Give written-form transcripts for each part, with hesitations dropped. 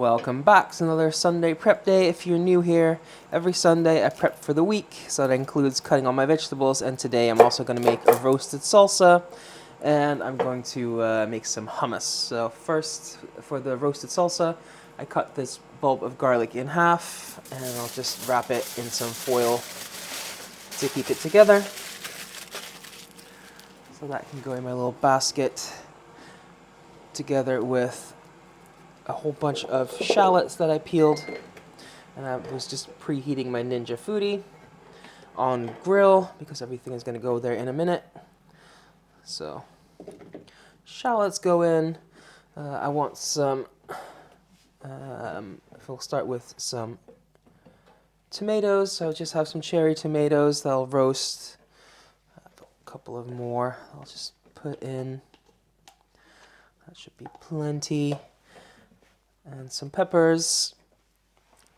Welcome back to another Sunday prep day. If you're new here, every Sunday I prep for the week, so that includes cutting all my vegetables, and today I'm also going to make a roasted salsa, and I'm going to make some hummus. So first, for the roasted salsa, I cut this bulb of garlic in half, and I'll just wrap it in some foil to keep it together. So that can go in my little basket, together with a whole bunch of shallots that I peeled, and I was just preheating my Ninja Foodi on grill because everything is going to go there in a minute. So shallots go in. I want some, we'll start with some tomatoes. So I'll just have some cherry tomatoes that I'll roast. I have a couple of more I'll just put in. That should be plenty. And some peppers,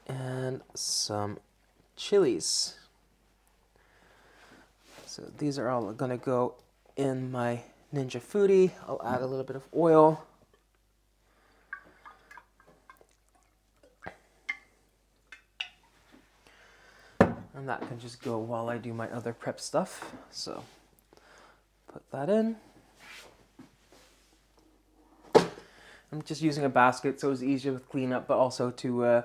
and some chilies. So these are all going to go in my Ninja Foodi. I'll add a little bit of oil. And that can just go while I do my other prep stuff. So put that in. I'm just using a basket so it's easier with cleanup, but also to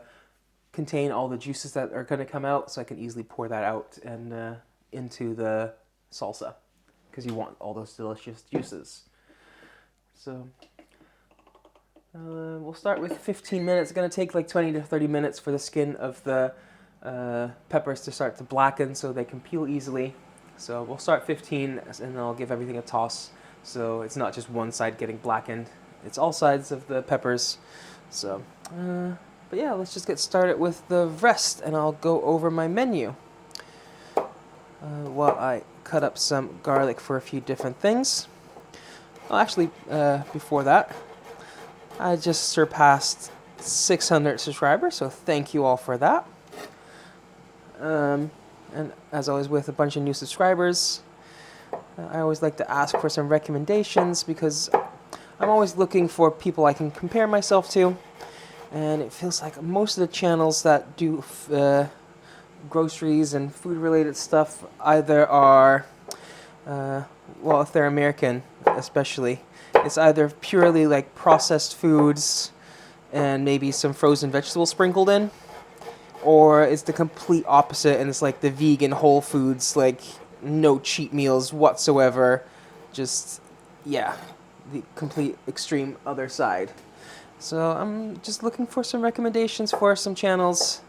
contain all the juices that are going to come out, so I can easily pour that out and into the salsa, because you want all those delicious juices. So we'll start with 15 minutes. It's going to take like 20 to 30 minutes for the skin of the peppers to start to blacken so they can peel easily. So we'll start 15, and then I'll give everything a toss, so it's not just one side getting blackened. It's all sides of the peppers. So, but yeah, let's just get started with the rest, and I'll go over my menu while I cut up some garlic for a few different things. Well, actually, before that, I just surpassed 600 subscribers, so thank you all for that. And as always, with a bunch of new subscribers, I always like to ask for some recommendations, because I'm always looking for people I can compare myself to, and it feels like most of the channels that do groceries and food-related stuff either are, well, if they're American especially, it's either purely like processed foods and maybe some frozen vegetables sprinkled in, or it's the complete opposite, and it's like the vegan whole foods, like no cheat meals whatsoever, just, yeah, the complete extreme other side. So I'm just looking for some recommendations for some channels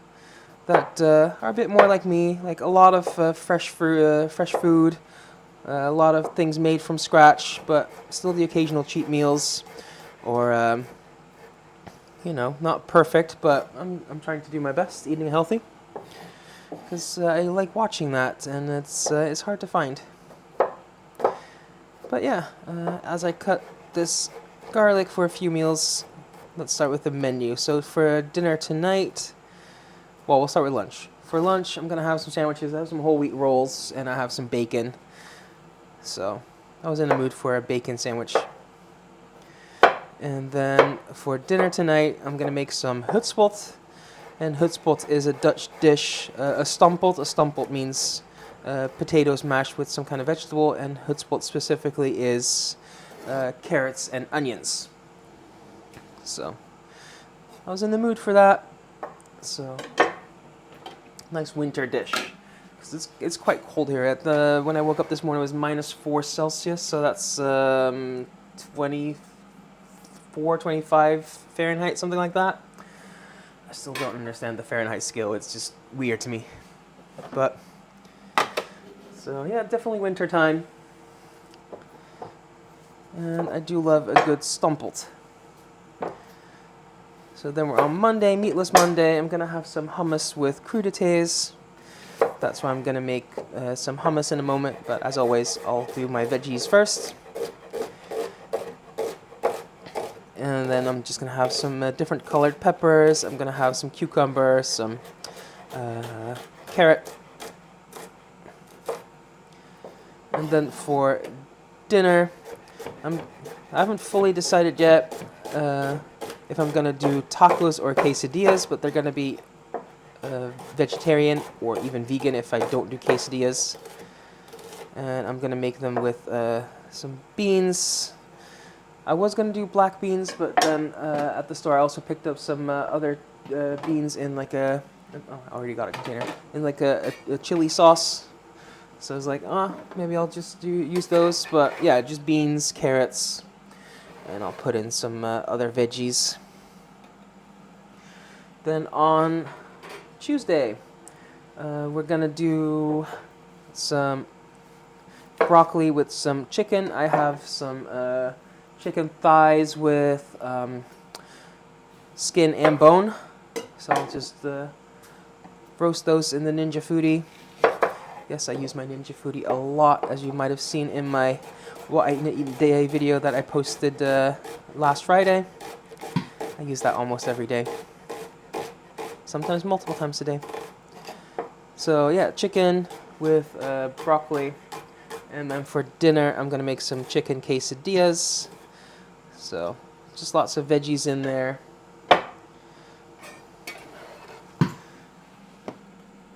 that are a bit more like me, like a lot of fresh food, a lot of things made from scratch, but still the occasional cheat meals, or you know, not perfect, but I'm trying to do my best eating healthy, because I like watching that, and it's hard to find. But yeah, as I cut this garlic for a few meals, let's start with the menu. So for dinner tonight, well, we'll start with lunch. For lunch, I'm going to have some sandwiches. I have some whole wheat rolls, and I have some bacon. So I was in the mood for a bacon sandwich. And then for dinner tonight, I'm going to make some hutspot. And hutspot is a Dutch dish, a stamppot. A stamppot means potatoes mashed with some kind of vegetable, and hutspot specifically is carrots and onions. So I was in the mood for that. So nice winter dish, because it's quite cold here. When I woke up this morning, it was -4 Celsius, so that's 24, 25 Fahrenheit, something like that. I still don't understand the Fahrenheit scale. It's just weird to me. But so yeah, definitely winter time. And I do love a good stamppot. So then we're on Monday, Meatless Monday. I'm going to have some hummus with crudités. That's why I'm going to make some hummus in a moment. But as always, I'll do my veggies first. And then I'm just going to have some different colored peppers. I'm going to have some cucumber, some carrot. And then for dinner, I haven't fully decided yet. if I'm gonna do tacos or quesadillas, but they're gonna be vegetarian or even vegan if I don't do quesadillas. And I'm gonna make them with some beans. I was gonna do black beans, but then at the store I also picked up some other beans in like a, oh, I already got a container, in like a chili sauce. So I was like, maybe I'll just use those. But yeah, just beans, carrots, and I'll put in some other veggies. Then on Tuesday, we're gonna do some broccoli with some chicken. I have some chicken thighs with skin and bone. So I'll just roast those in the Ninja Foodi. Yes, I use my Ninja Foodi a lot, as you might have seen in my What I Eat Day video that I posted last Friday. I use that almost every day. Sometimes multiple times a day. So yeah, chicken with broccoli. And then for dinner, I'm going to make some chicken quesadillas. So just lots of veggies in there.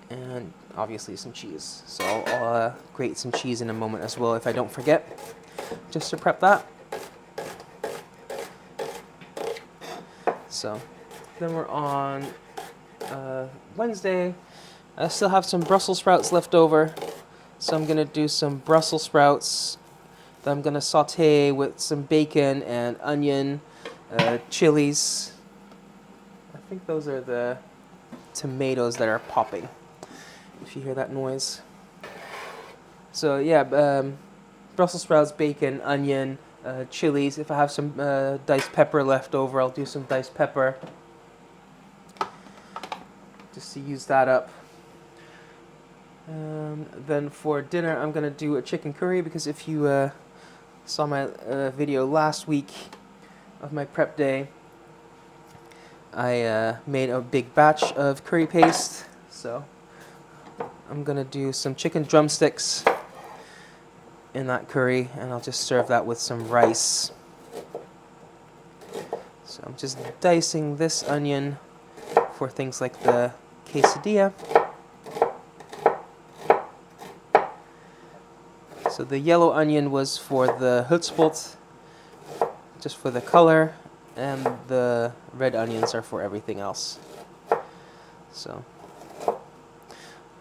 And obviously some cheese. So I'll grate some cheese in a moment as well if I don't forget, just to prep that. So then we're on Wednesday. I still have some Brussels sprouts left over. So I'm going to do some Brussels sprouts that I'm going to saute with some bacon and onion, chilies. I think those are the tomatoes that are popping, if you hear that noise. So yeah, Brussels sprouts, bacon, onion, chilies. If I have some diced pepper left over, I'll do some diced pepper, just to use that up. Then for dinner, I'm going to do a chicken curry, because if you saw my video last week of my prep day, I made a big batch of curry paste. So I'm going to do some chicken drumsticks in that curry, and I'll just serve that with some rice. So I'm just dicing this onion for things like the quesadilla. So the yellow onion was for the Hutspot, just for the color, and the red onions are for everything else. So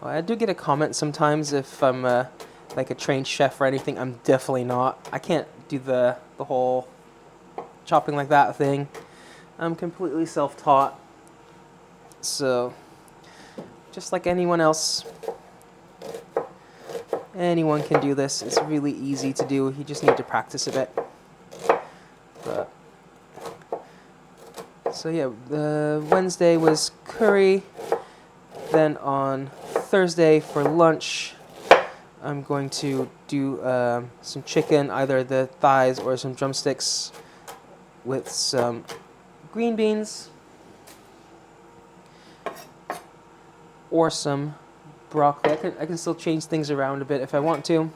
I do get a comment sometimes if I'm like a trained chef or anything. I'm definitely not. I can't do the whole chopping like that thing. I'm completely self-taught. So just like anyone else, anyone can do this. It's really easy to do. You just need to practice a bit. But, so yeah, Wednesday was curry. Then on Thursday for lunch, I'm going to do some chicken, either the thighs or some drumsticks, with some green beans or some broccoli. I can still change things around a bit if I want to.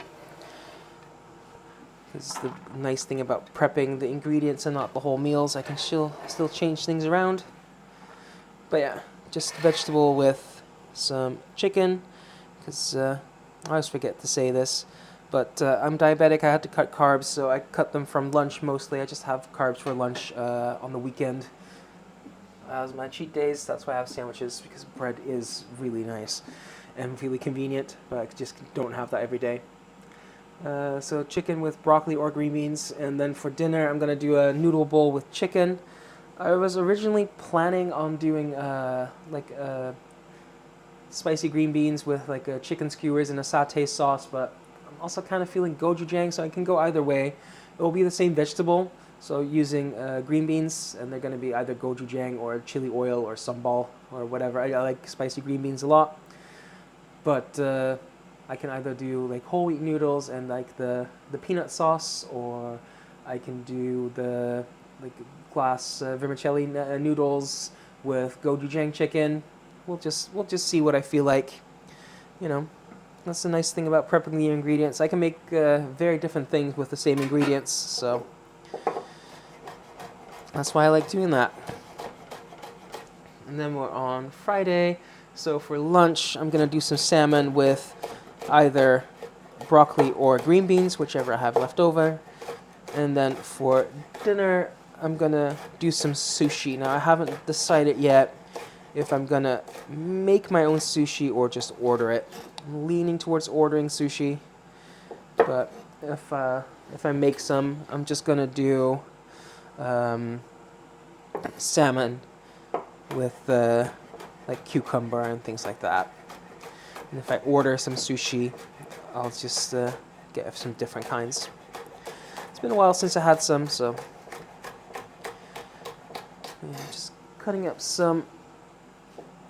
This is the nice thing about prepping the ingredients and not the whole meals. I can still change things around. But yeah, just vegetable with some chicken, because I always forget to say this, but I'm diabetic. I had to cut carbs, so I cut them from lunch mostly. I just have carbs for lunch on the weekend. As my cheat days, that's why I have sandwiches, because bread is really nice and really convenient, but I just don't have that every day. So chicken with broccoli or green beans, and then for dinner I'm going to do a noodle bowl with chicken. I was originally planning on doing spicy green beans with like chicken skewers and a satay sauce, but I'm also kind of feeling gochujang, so I can go either way. It will be the same vegetable, so using green beans, and they're going to be either gochujang or chili oil or sambal or whatever. I like spicy green beans a lot. But I can either do like whole wheat noodles and like the peanut sauce, or I can do the like glass vermicelli noodles with gochujang chicken. We'll just see what I feel like. You know, that's the nice thing about prepping the ingredients. I can make very different things with the same ingredients. So That's why I like doing that. And then we're on Friday. So for lunch, I'm going to do some salmon with either broccoli or green beans, whichever I have left over. And then for dinner, I'm going to do some sushi. Now, I haven't decided yet if I'm going to make my own sushi or just order it. I'm leaning towards ordering sushi. But if I make some, I'm just going to do salmon with like cucumber and things like that. And if I order some sushi, I'll just get some different kinds. It's been a while since I had some, so yeah, just cutting up some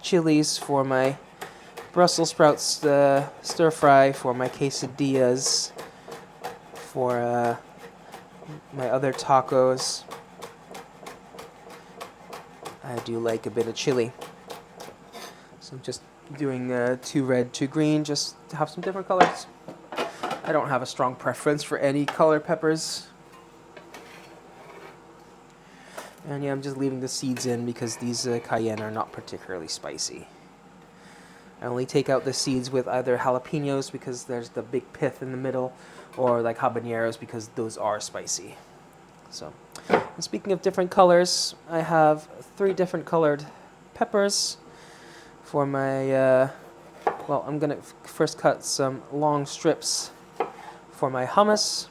chilies for my Brussels sprouts stir fry, for my quesadillas, for my other tacos. I do like a bit of chili. So I'm just doing 2 red, 2 green, just to have some different colors. I don't have a strong preference for any color peppers. And yeah, I'm just leaving the seeds in because these cayenne are not particularly spicy. I only take out the seeds with either jalapenos because there's the big pith in the middle, or like habaneros because those are spicy. So, and speaking of different colors, I have 3 different colored peppers for my, well, I'm going to first cut some long strips for my hummus,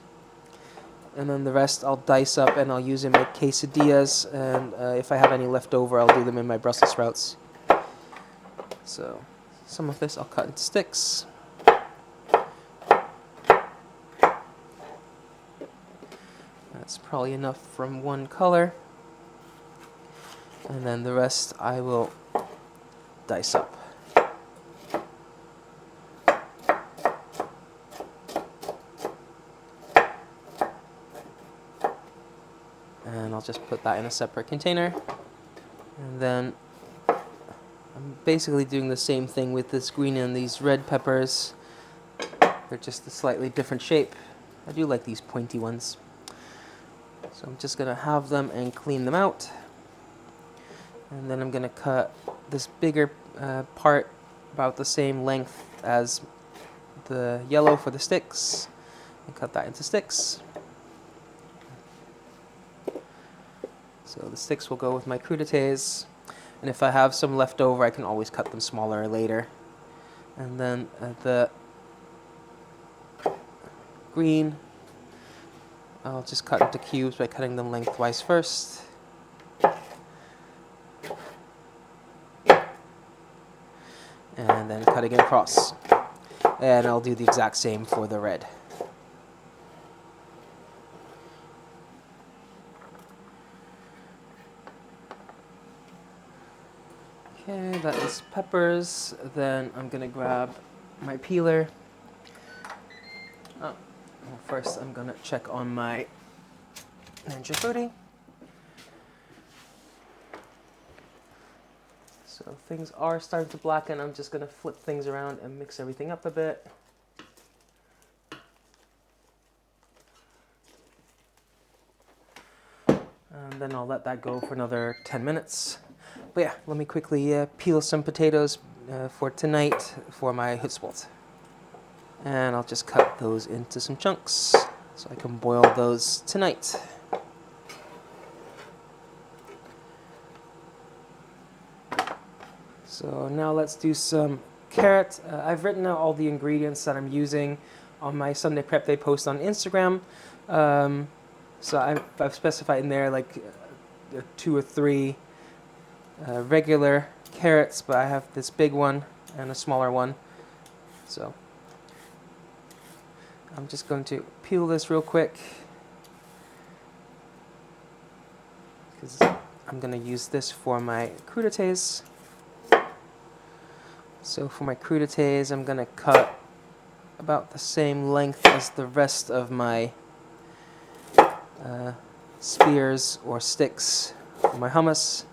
and then the rest I'll dice up and I'll use in my quesadillas, and if I have any left over, I'll do them in my Brussels sprouts. So, some of this I'll cut into sticks. That's probably enough from one color. And then the rest I will dice up. And I'll just put that in a separate container. And then I'm basically doing the same thing with this green and these red peppers. They're just a slightly different shape. I do like these pointy ones. So I'm just going to have them and clean them out. And then I'm going to cut this bigger part about the same length as the yellow for the sticks. And cut that into sticks. So the sticks will go with my crudités. And if I have some left over, I can always cut them smaller later. And then the green, I'll just cut into cubes by cutting them lengthwise first. And then cutting it across. And I'll do the exact same for the red. Okay, that is peppers. Then I'm gonna grab my peeler. Well, first I'm gonna check on my Ninja Frutti. So things are starting to blacken. I'm just gonna flip things around and mix everything up a bit. And then I'll let that go for another 10 minutes. But yeah, let me quickly peel some potatoes for tonight for my hutspot. And I'll just cut those into some chunks so I can boil those tonight. So now let's do some carrot. I've written out all the ingredients that I'm using on my Sunday Prep Day post on Instagram. So I've specified in there like 2 or 3 regular carrots, but I have this big one and a smaller one. So I'm just going to peel this real quick because I'm going to use this for my crudités. So for my crudités, I'm going to cut about the same length as the rest of my spears or sticks for my hummus.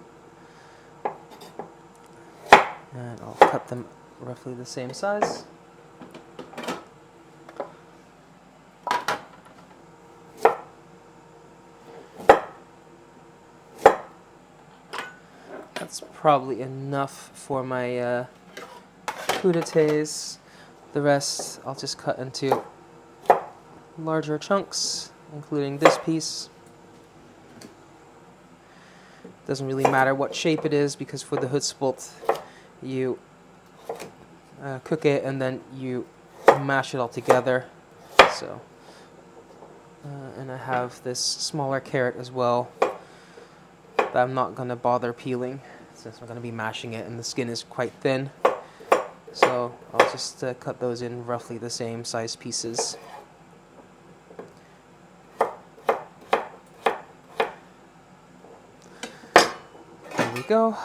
And I'll cut them roughly the same size. probably enough for my crudités. The rest I'll just cut into larger chunks, including this piece. Doesn't really matter what shape it is, because for the hutspolt you cook it and then you mash it all together. So, and I have this smaller carrot as well that I'm not going to bother peeling, since I'm going to be mashing it and the skin is quite thin. So I'll just cut those in roughly the same size pieces. There we go.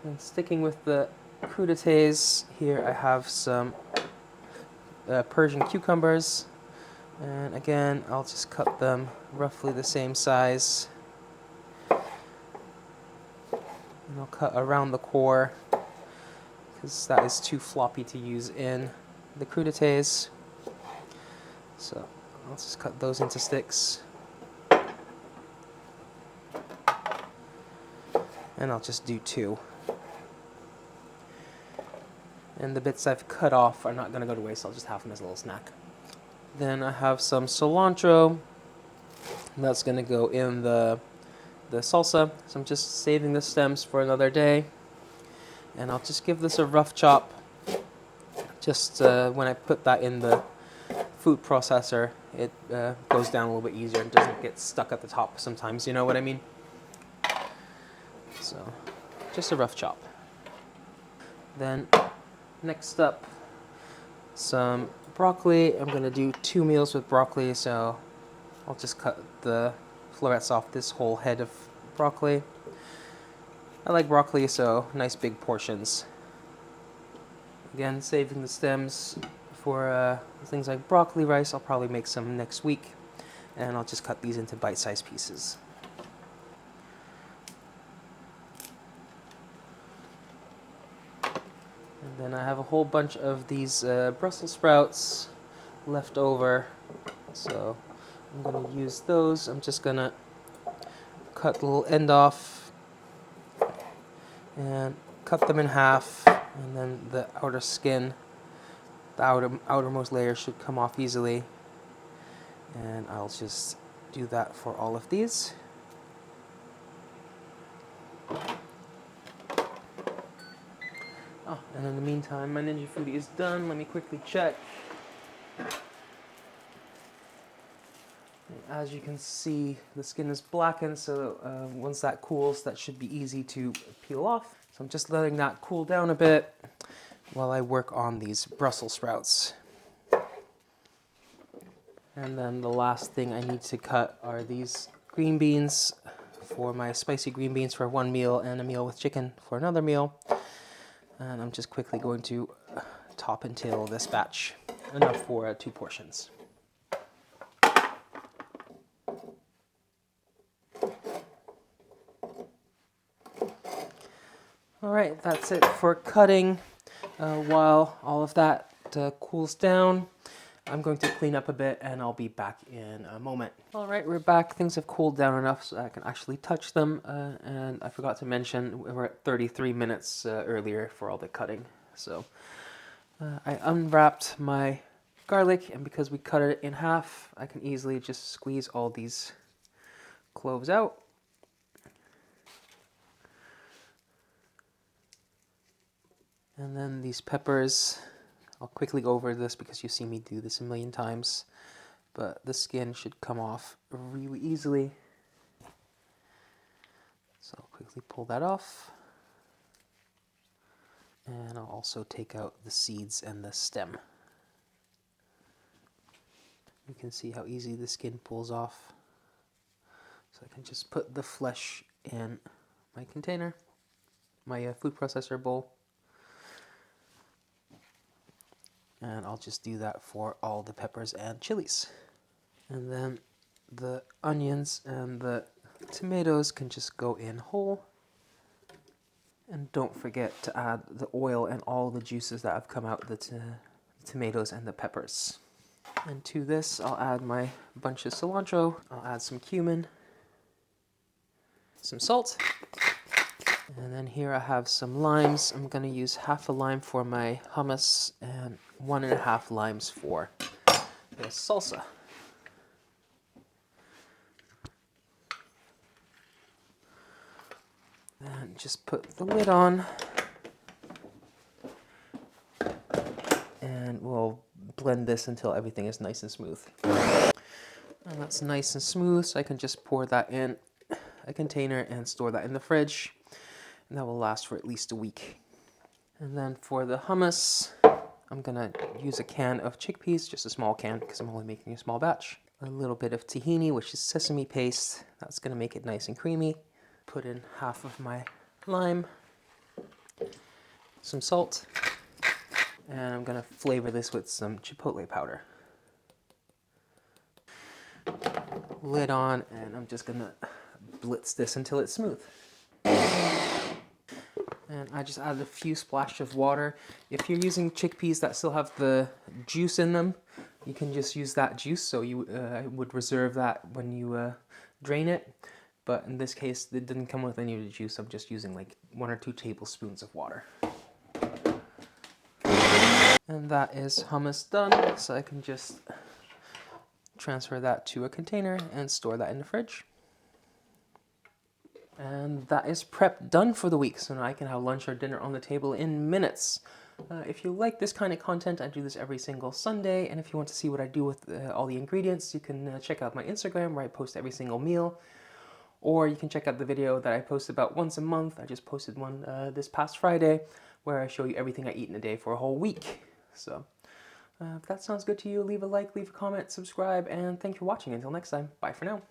And sticking with the crudités, here I have some Persian cucumbers, and again I'll just cut them roughly the same size, and I'll cut around the core because that is too floppy to use in the crudités. So I'll just cut those into sticks, and I'll just do 2. And the bits I've cut off are not going to go to waste, so I'll just have them as a little snack. Then I have some cilantro. That's going to go in the salsa. So I'm just saving the stems for another day. And I'll just give this a rough chop. Just when I put that in the food processor, it goes down a little bit easier and doesn't get stuck at the top sometimes, you know what I mean? So just a rough chop. Then next up, some broccoli. I'm going to do 2 meals with broccoli, so I'll just cut the florets off this whole head of broccoli. I like broccoli, so nice big portions. Again, saving the stems for things like broccoli rice. I'll probably make some next week, and I'll just cut these into bite-sized pieces. And then I have a whole bunch of these Brussels sprouts left over, so I'm going to use those. I'm just going to cut the little end off and cut them in half, and then the outer skin, the outermost layer should come off easily. And I'll just do that for all of these. Oh, and in the meantime, my Ninja Foodi is done. Let me quickly check. As you can see, the skin is blackened, so once that cools, that should be easy to peel off. So I'm just letting that cool down a bit while I work on these Brussels sprouts. And then the last thing I need to cut are these green beans for my spicy green beans for 1 meal, and a meal with chicken for another meal. And I'm just quickly going to top and tail this batch, enough for 2 portions. Alright, that's it for cutting. While all of that cools down, I'm going to clean up a bit and I'll be back in a moment. Alright, we're back. Things have cooled down enough so I can actually touch them. And I forgot to mention, we're at 33 minutes earlier for all the cutting. So I unwrapped my garlic, and because we cut it in half, I can easily just squeeze all these cloves out. And then these peppers, I'll quickly go over this because you've seen me do this a million times, but the skin should come off really easily. So I'll quickly pull that off. And I'll also take out the seeds and the stem. You can see how easy the skin pulls off. So I can just put the flesh in my container, my food processor bowl. And I'll just do that for all the peppers and chilies. And then the onions and the tomatoes can just go in whole. And don't forget to add the oil and all the juices that have come out the tomatoes and the peppers. And to this, I'll add my bunch of cilantro. I'll add some cumin, some salt. And then here I have some limes. I'm going to use half a lime for my hummus and 1.5 limes for the salsa. And just put the lid on. And we'll blend this until everything is nice and smooth. And that's nice and smooth, so I can just pour that in a container and store that in the fridge. And that will last for at least a week. And then for the hummus, I'm gonna use a can of chickpeas, just a small can because I'm only making a small batch. A little bit of tahini, which is sesame paste. That's gonna make it nice and creamy. Put in half of my lime, some salt, and I'm gonna flavor this with some chipotle powder. Lid on, and I'm just gonna blitz this until it's smooth. And I just added a few splashes of water. If you're using chickpeas that still have the juice in them, you can just use that juice, so you would reserve that when you drain it. But in this case, it didn't come with any of the juice. I'm just using like 1 or 2 tablespoons of water. And that is hummus done, so I can just transfer that to a container and store that in the fridge. And that is prep done for the week, so now I can have lunch or dinner on the table in minutes. If you like this kind of content, I do this every single Sunday, and if you want to see what I do with all the ingredients, you can check out my Instagram where I post every single meal, or you can check out the video that I post about once a month. I just posted one this past Friday where I show you everything I eat in a day for a whole week. So if that sounds good to you, leave a like, leave a comment, subscribe, and thanks for watching. Until next time, bye for now.